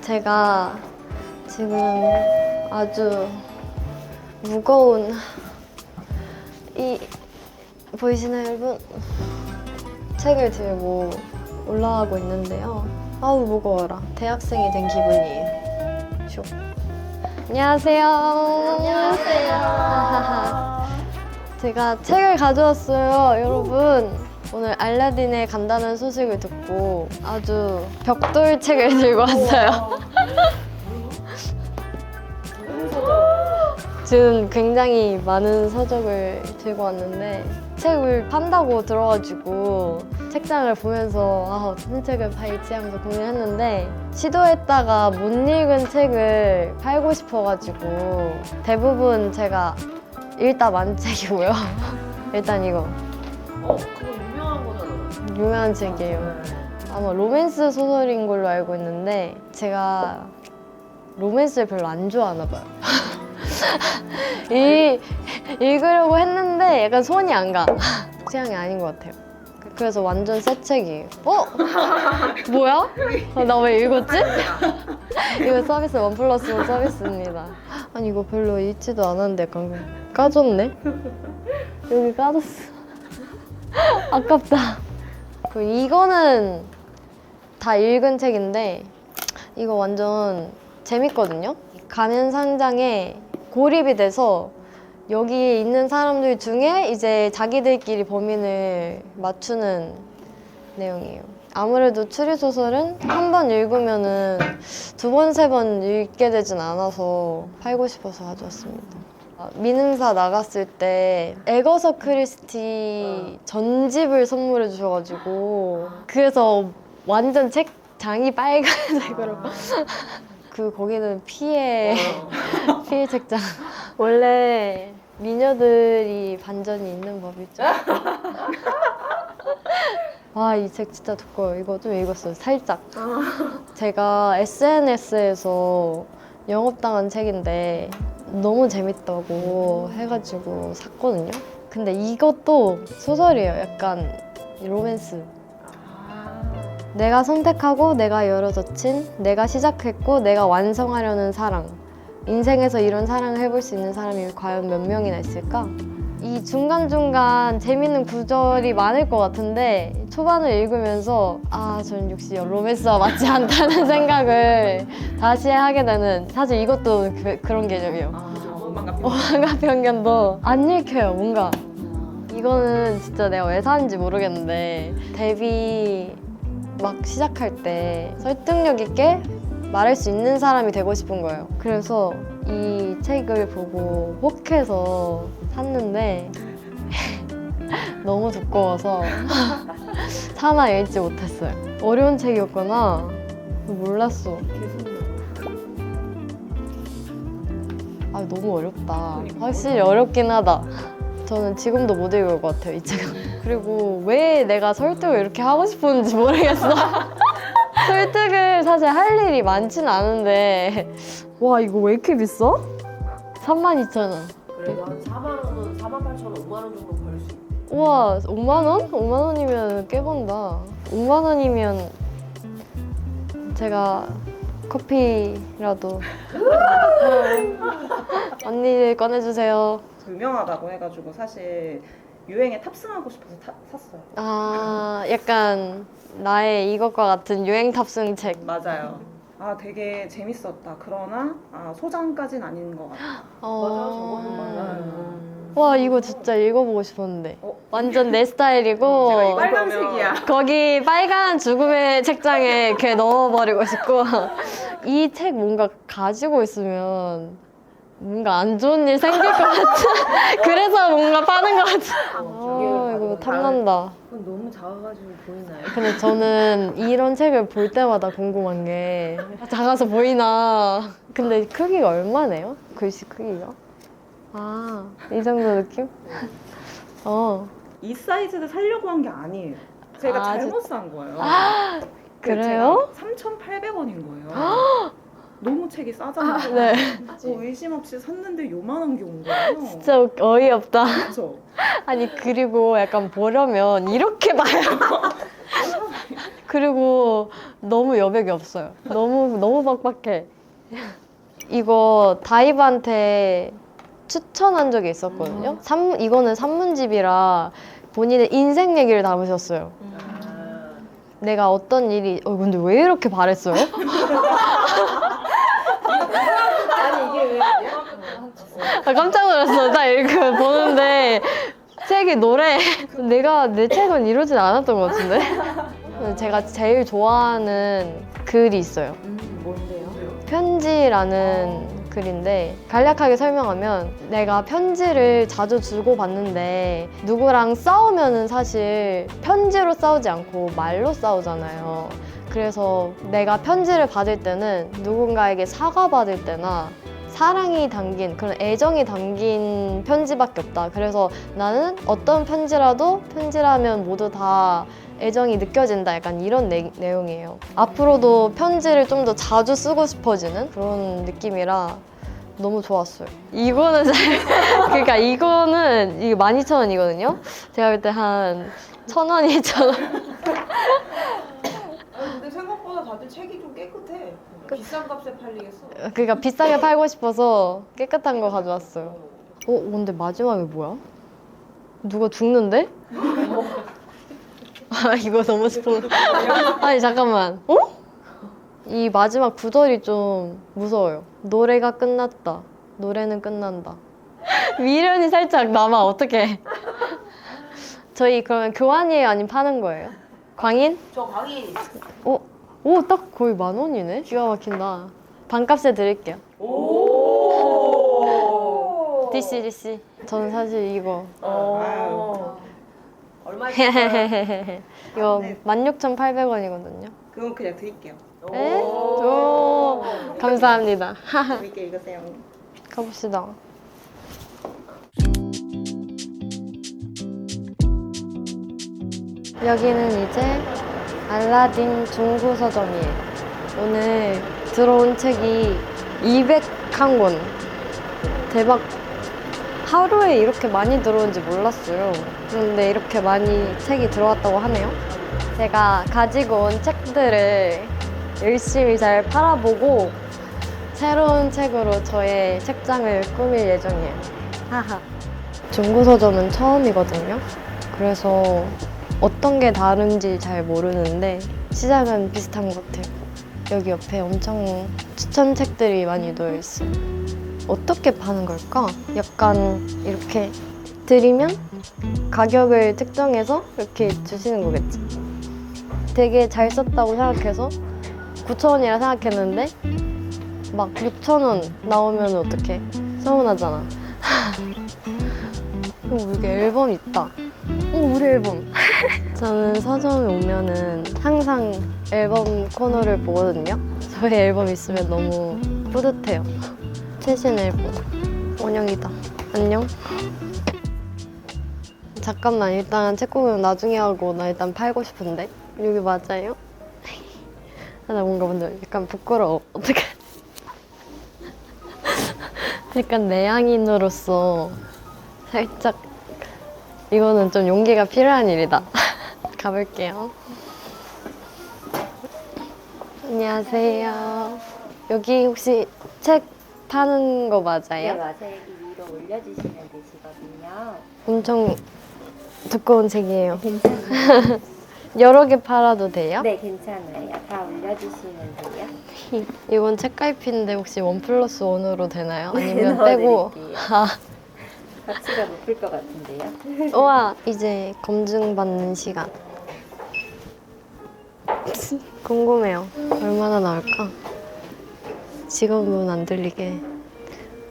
제가 지금 아주 무거운 보이시나요, 여러분? 책을 들고 올라가고 있는데요. 아우 무거워라. 대학생이 된 기분이에요. 쇼. 안녕하세요. 안녕하세요. 제가 책을 가져왔어요, 여러분. 오늘 알라딘에 간다는 소식을 듣고 아주 벽돌 책을 들고 왔어요. 지금 굉장히 많은 서적을 들고 왔는데 책을 판다고 들어가지고 책장을 보면서 어떤 책을 팔지 하면서 고민했는데 시도했다가 못 읽은 책을 팔고 싶어가지고 대부분 제가 읽다 만 책이고요. 일단 이거 그거 유명한 거잖아. 유명한 책이에요. 아마 로맨스 소설인 걸로 알고 있는데 제가 로맨스를 별로 안 좋아하나 봐요. 읽으려고 했는데 약간 손이 안 가. 취향이 아닌 것 같아요. 그래서 완전 새 책이에요. 뭐야? 나 왜 읽었지? 이거 서비스 1+1 서비스입니다. 아니 이거 별로 읽지도 않았는데 약간 까졌네? 여기 까졌어. 아깝다. 이거는 다 읽은 책인데 이거 완전 재밌거든요? 가면 상장에 고립이 돼서 여기 있는 사람들 중에 이제 자기들끼리 범인을 맞추는 내용이에요. 아무래도 추리소설은 한 번 읽으면은 두 번, 세 번 읽게 되진 않아서 팔고 싶어서 가져왔습니다. 민음사 나갔을 때 에거서 크리스티 전집을 선물해 주셔가지고 그래서 완전 책장이 빨간색으로 거기는 피해 책장. 원래 미녀들이 반전이 있는 법이죠. 와, 이 책 진짜 두꺼워요. 이거 좀 읽었어요, 살짝. 제가 SNS에서 영업당한 책인데 너무 재밌다고 해가지고 샀거든요. 근데 이것도 소설이에요. 약간 로맨스. 내가 선택하고 내가 열어젖힌, 내가 시작했고 내가 완성하려는 사랑. 인생에서 이런 사랑을 해볼 수 있는 사람이 과연 몇 명이나 있을까? 이 중간중간 재밌는 구절이 많을 것 같은데 초반을 읽으면서 저는 역시 로맨스와 맞지 않다는 생각을 다시 하게 되는, 사실 이것도 그런 개념이에요. 오만과 편견도 안 읽혀요, 뭔가. 이거는 진짜 내가 왜 사는지 모르겠는데 데뷔 막 시작할 때 설득력 있게 말할 수 있는 사람이 되고 싶은 거예요. 그래서 이 책을 보고 혹해서 샀는데 너무 두꺼워서 차마 읽지 못했어요. 어려운 책이었구나. 몰랐어. 너무 어렵다. 확실히 어렵긴 하다. 저는 지금도 못 읽을 것 같아요, 이 책은. 그리고 왜 내가 설득을 이렇게 하고 싶었는지 모르겠어. 설득을 사실 할 일이 많진 않은데 와, 이거 왜 이렇게 비싸? 32,000원. 그래도 한 4만 8천 원, 5만 원 정도 벌 수 있대. 우와, 5만 원? 5만 원이면 꽤 번다. 5만 원이면 제가 커피라도 언니 꺼내주세요. 유명하다고 해가지고 사실 유행에 탑승하고 싶어서 샀어요. 약간 나의 이것과 같은 유행 탑승 책. 맞아요. 되게 재밌었다. 그러나 소장까진 아닌 것 같아. 맞아, 저거는 맞아요. 와, 이거 진짜 읽어보고 싶었는데. 완전 내 스타일이고 제가 이거 빨간색이야. 거기 빨간 죽음의 책장에 이렇게 넣어버리고 싶고 이 책 뭔가 가지고 있으면 뭔가 안 좋은 일 생길 것 같아. 그래서 뭔가 파는 것 같아. 이거 탐난다. 그건 너무 작아가지고 보이나요? 근데 저는 이런 책을 볼 때마다 궁금한 게 작아서 보이나. 근데 크기가 얼마네요? 글씨 크기가? 이 정도 느낌? 이 사이즈를 사려고 한 게 아니에요. 제가 잘못 산 거예요. 그래요? 3,800원인 거예요. 너무 책이 싸잖아요. 네. 의심 없이 샀는데 요만한 게 온 거예요. 진짜 어이없다. 그쵸? 아니, 그리고 약간 보려면 이렇게 봐요. 그리고 너무 여백이 없어요. 너무 빡빡해. 이거 다이브한테 추천한 적이 있었거든요. 이거는 산문집이라 본인의 인생 얘기를 담으셨어요. 내가 어떤 일이 근데 왜 이렇게 바랬어요? 아니 이게 왜 깜짝 놀랐어. 딱 이렇게 보는데 책이 노래. 내 책은 이러진 않았던 것 같은데. 제가 제일 좋아하는 글이 있어요. 뭔데요? 편지라는 글인데 간략하게 설명하면 내가 편지를 자주 주고받는데 누구랑 싸우면은 사실 편지로 싸우지 않고 말로 싸우잖아요. 그래서 내가 편지를 받을 때는 누군가에게 사과받을 때나 사랑이 담긴 그런 애정이 담긴 편지밖에 없다. 그래서 나는 어떤 편지라면 모두 다 애정이 느껴진다. 약간 이런 내용이에요. 앞으로도 편지를 좀 더 자주 쓰고 싶어지는 그런 느낌이라 너무 좋았어요. 이거는 그러니까 이거는 이게 12,000원이거든요. 제가 볼 때 한 1,000원, 2,000원. 근데 생각보다 다들 책이 좀 깨끗해. 비싼 값에 팔리겠어. 그러니까 비싸게 팔고 싶어서 깨끗한 거 가져왔어요. 근데 마지막에 뭐야? 누가 죽는데? 이거 너무 스포. 아니 잠깐만. 이 마지막 구절이 좀 무서워요. 노래가 끝났다. 노래는 끝난다. 미련이 살짝 남아. 어떡해. 저희 그러면 교환이에요? 아니면 파는 거예요? 광인? 저 광인. 딱 거의 10,000원이네? 기가 막힌다. 반값에 드릴게요. 오. DC. 저는 사실 이거. 얼마였어요? 이거 네. 16,800원이거든요. 그건 그냥 드릴게요. 에? 오, 감사합니다. 재밌게 읽으세요. 가봅시다. 여기는 이제 알라딘 중고 서점이에요. 오늘 들어온 책이 201권. 대박. 하루에 이렇게 많이 들어온지 몰랐어요. 그런데 이렇게 많이 책이 들어왔다고 하네요. 제가 가지고 온 책들을 열심히 잘 팔아보고 새로운 책으로 저의 책장을 꾸밀 예정이에요. 하하. 중고 서점은 처음이거든요. 그래서 어떤 게 다른지 잘 모르는데 시작은 비슷한 것 같아요. 여기 옆에 엄청 추천책들이 많이 놓여있어요. 어떻게 파는 걸까? 약간 이렇게 드리면 가격을 특정해서 이렇게 주시는 거겠지. 되게 잘 썼다고 생각해서 9,000원이라 생각했는데 막 6,000원 나오면 어떡해. 서운하잖아. 여기 앨범 있다. 우리 앨범. 저는 서점에 오면은 항상 앨범 코너를 보거든요. 저희 앨범 있으면 너무 뿌듯해요. 최신 앨범. 원영이다. 안녕. 잠깐만, 일단 책 구경 나중에 하고 나 일단 팔고 싶은데. 여기 맞아요? 나 뭔가 근데 약간 부끄러워. 어떡해. 약간 내향인으로서 살짝 이거는 좀 용기가 필요한 일이다. 가볼게요. 안녕하세요. 여기 혹시 책 파는 거 맞아요? 네, 맞아요. 여기 위로 올려주시면 되시거든요. 엄청 두꺼운 책이에요. 괜찮아요. 여러 개 팔아도 돼요? 네, 괜찮아요. 다 올려주시면 돼요. 이건 책갈피인데 혹시 1+1으로 되나요? 네, 아니면 빼고? 넣어드릴게요. 아, 가치가 높을 것 같은데요. 우와, 이제 검증받는 시간. 궁금해요. 얼마나 나올까? 직원분 안 들리게.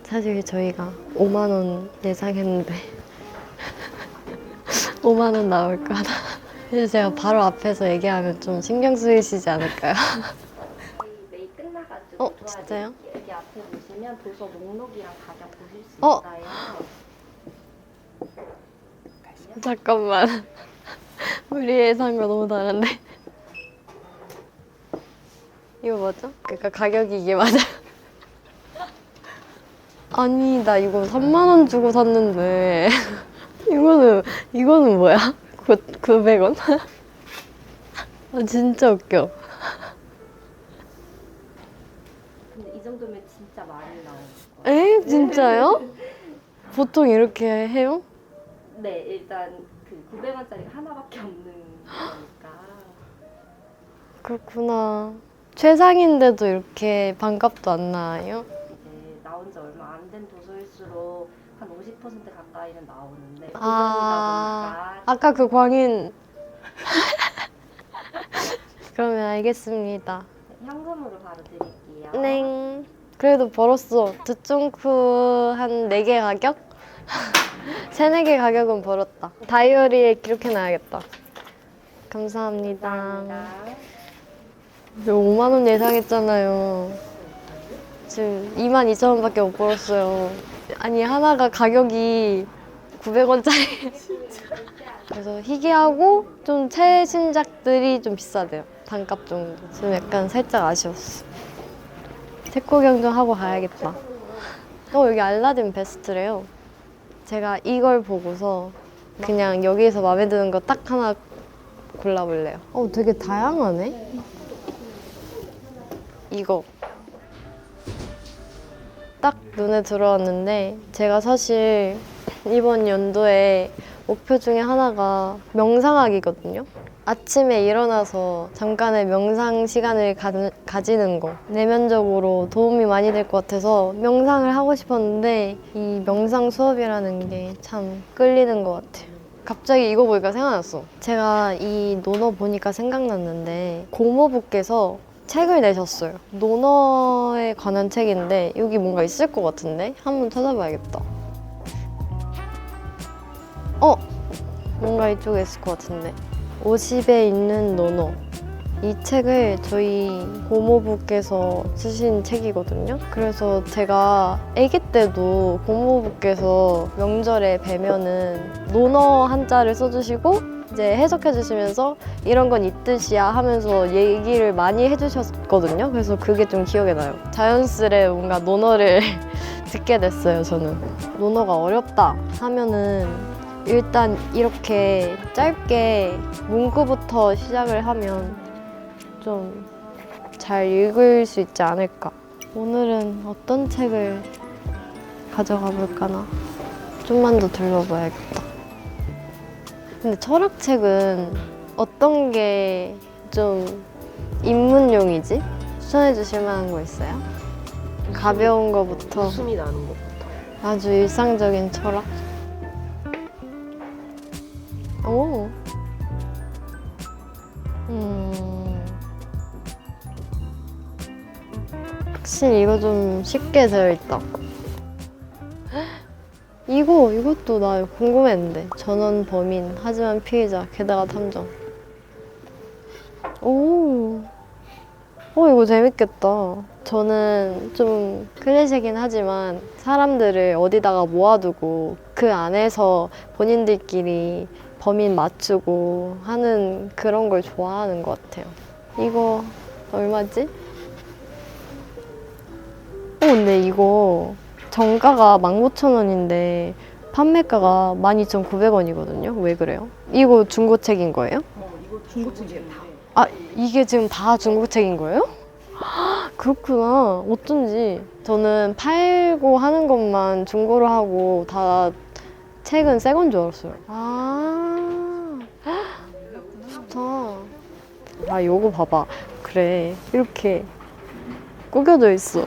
사실 저희가 5만 원 예상했는데 5만 원 나올까 나. 그래서 제가 바로 앞에서 얘기하면 좀 신경 쓰이시지 않을까요? 저희 메이 끝나가지고 진짜요? 도와드릴게요. 여기 앞에 보시면 도서 목록이랑 가격 보실 수 어. 있어요. 잠깐만. 우리 예상과 너무 다른데. 이거 뭐죠? 그러니까 가격이 이게 맞아요. 아니, 나 이거 3만 원 주고 샀는데 이거는 뭐야? 900원? 진짜 웃겨. 근데 이 정도면 진짜 많이 나오는 거예요. 에? 진짜요? 보통 이렇게 해요? 네, 일단 그 900원짜리가 하나밖에 없는 거니까. 그렇구나. 최상인데도 이렇게 반값도 안 나와요? 이제 나온 지 얼마 안 된 도서일수록 한 50% 가까이는 나오는데 고전이다 아, 보니까 아까 그 광인. 그러면 알겠습니다. 현금으로 바로 드릴게요. 네. 그래도 벌었어. 두쫑크 한 4개 가격? 3, 4개 가격은 벌었다. 다이어리에 기록해놔야겠다. 감사합니다. 감사합니다. 5만 원 예상했잖아요. 지금 22,000원밖에 못 벌었어요. 아니 하나가 가격이 900원짜리. 그래서 희귀하고 좀 최신작들이 좀 비싸대요. 반값 정도. 지금 약간 살짝 아쉬웠어. 색고 경정하고 가야겠다. 여기 알라딘 베스트래요. 제가 이걸 보고서 그냥 여기에서 마음에 드는 거 딱 하나 골라볼래요. 되게 다양하네. 이거 딱 눈에 들어왔는데 제가 사실 이번 연도에 목표 중에 하나가 명상하기거든요. 아침에 일어나서 잠깐의 명상 시간을 가지는 거 내면적으로 도움이 많이 될 것 같아서 명상을 하고 싶었는데 이 명상 수업이라는 게 참 끌리는 것 같아요. 갑자기 이거 보니까 생각났어. 제가 이 논어 보니까 생각났는데 고모부께서 책을 내셨어요. 논어에 관한 책인데 여기 뭔가 있을 것 같은데? 한번 찾아봐야겠다. 뭔가 이쪽에 있을 것 같은데. 50에 있는 논어. 이 책을 저희 고모부께서 쓰신 책이거든요. 그래서 제가 아기 때도 고모부께서 명절에 뵈면은 논어 한자를 써주시고 이제 해석해 주시면서 이런 건 이 뜻이야 하면서 얘기를 많이 해주셨거든요. 그래서 그게 좀 기억에 나요. 자연스레 뭔가 논어를 듣게 됐어요, 저는. 논어가 어렵다 하면은 일단 이렇게 짧게 문구부터 시작을 하면 좀 잘 읽을 수 있지 않을까. 오늘은 어떤 책을 가져가 볼까나. 좀만 더 둘러봐야겠다. 근데 철학책은 어떤 게 좀 입문용이지? 추천해 주실 만한 거 있어요? 가벼운 거부터 웃음이 나는 것부터. 아주 일상적인 철학? 오. 확실히 이거 좀 쉽게 되어 있다. 이것도 나 궁금했는데. 전원 범인, 하지만 피해자, 게다가 탐정. 오. 이거 재밌겠다. 저는 좀 클리셰긴 하지만 사람들을 어디다가 모아두고 그 안에서 본인들끼리 범인 맞추고 하는 그런 걸 좋아하는 것 같아요. 이거 얼마지? 근데 이거 정가가 15,000원인데 판매가가 12,900원이거든요. 왜 그래요? 이거 중고책인 거예요? 이거 중고책이에요. 이게 지금 다 중고책인 거예요? 그렇구나. 어쩐지. 저는 팔고 하는 것만 중고로 하고 다 책은 새 건 줄 알았어요. 좋다. 요거 봐봐. 그래. 이렇게 구겨져 있어.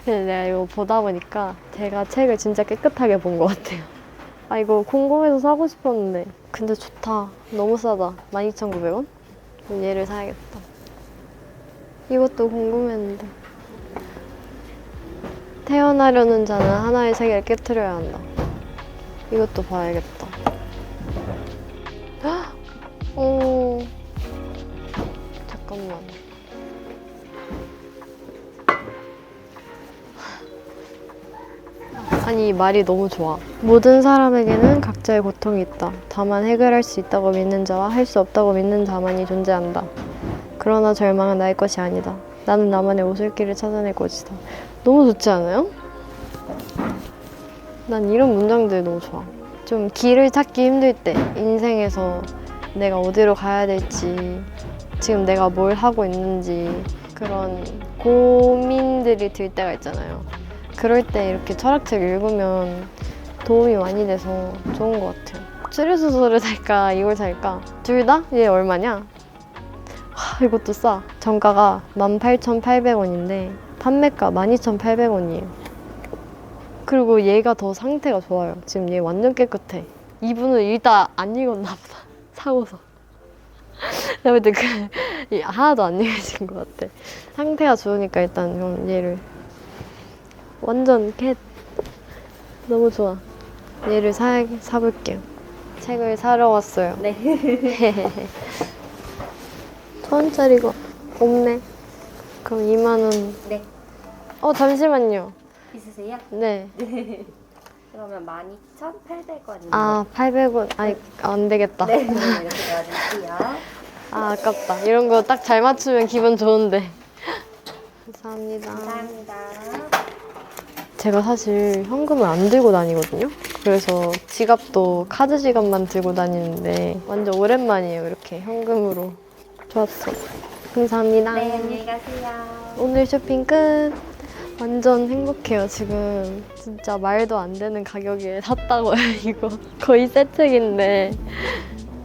근데 내가 이거 보다 보니까 제가 책을 진짜 깨끗하게 본 것 같아요. 이거 궁금해서 사고 싶었는데. 근데 좋다. 너무 싸다. 12,900원? 얘를 사야겠다. 이것도 궁금했는데. 태어나려는 자는 하나의 세계를 깨트려야 한다. 이것도 봐야겠다. 오. 잠깐만. 아니, 이 말이 너무 좋아. 모든 사람에게는 각자의 고통이 있다. 다만 해결할 수 있다고 믿는 자와 할 수 없다고 믿는 자만이 존재한다. 그러나 절망은 나의 것이 아니다. 나는 나만의 오솔길을 찾아낼 것이다. 너무 좋지 않아요? 난 이런 문장들 너무 좋아. 좀 길을 찾기 힘들 때, 인생에서 내가 어디로 가야 될지, 지금 내가 뭘 하고 있는지 그런 고민들이 들 때가 있잖아요. 그럴 때 이렇게 철학책 읽으면 도움이 많이 돼서 좋은 것 같아요. 추리소설을 살까 이걸 살까? 둘 다? 얘 얼마냐? 이것도 싸. 정가가 18,800원인데 판매가 12,800원이에요. 그리고 얘가 더 상태가 좋아요. 지금 얘 완전 깨끗해. 이분은 일단 안 읽었나 보다. 사고서. 내가 볼때 하나도 안 읽으신 것 같아. 상태가 좋으니까 일단 그럼 얘를 완전 캣. 너무 좋아. 얘를 사볼게요. 책을 사러 왔어요. 네. 1,000원짜리가 없네. 그럼 2만 원. 네. 잠시만요. 있으세요? 네. 그러면 12,800원입니다. 아, 800원. 아니, 안 되겠다. 네, 이렇게 넣어줄게요. 아, 아깝다. 이런 거 딱 잘 맞추면 기분 좋은데. 감사합니다. 감사합니다. 제가 사실 현금을 안 들고 다니거든요. 그래서 지갑도 카드 지갑만 들고 다니는데 완전 오랜만이에요. 이렇게 현금으로. 좋았어. 감사합니다. 네, 안녕히 가세요. 오늘 쇼핑 끝. 완전 행복해요. 지금 진짜 말도 안 되는 가격에 샀다고요. 이거 거의 새 책인데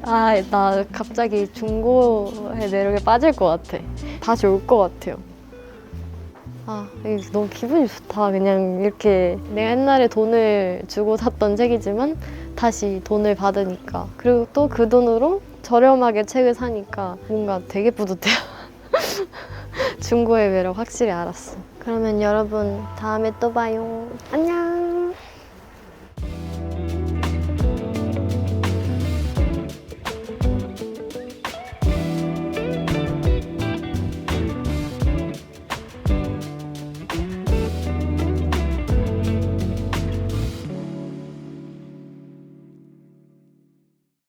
나 갑자기 중고의 매력에 빠질 것 같아. 다시 올 것 같아요. 이게 너무 기분이 좋다. 그냥 이렇게 내가 옛날에 돈을 주고 샀던 책이지만 다시 돈을 받으니까, 그리고 또 그 돈으로 저렴하게 책을 사니까 뭔가 되게 뿌듯해요. 중고의 매력 확실히 알았어. 그러면 여러분 다음에 또 봐요. 안녕.